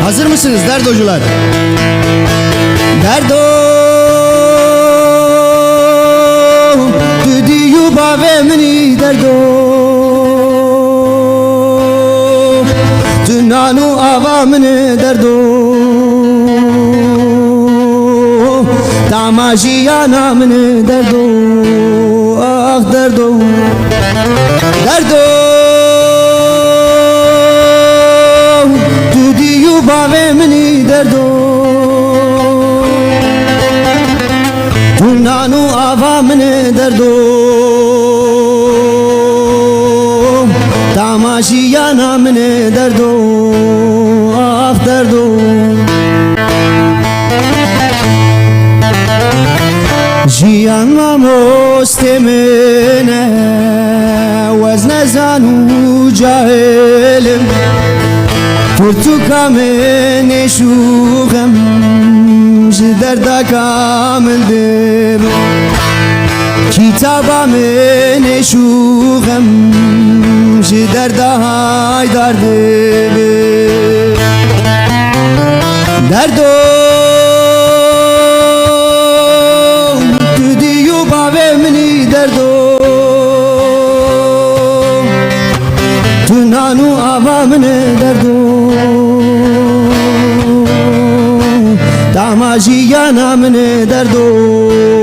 Hazır mısınız derdocular? Derdo düdüyü bavemini derdo Tünanu avamını derdo Tamaşiyanamını derdo Ah derdo Derdo Düdüyü bavemini derdo Tünanu avamını derdo Tamaşiyanamını derdo Ah derdo Jiyan mustemine Wezne zanu cahilim Turtuka mene şuğem Jiderda kamildim Kitaba mene şuğem Jiderda haydardim Derdo Düdüyü bavemini derdo Tünanu avamını derdo Tamaşiyanamını derdo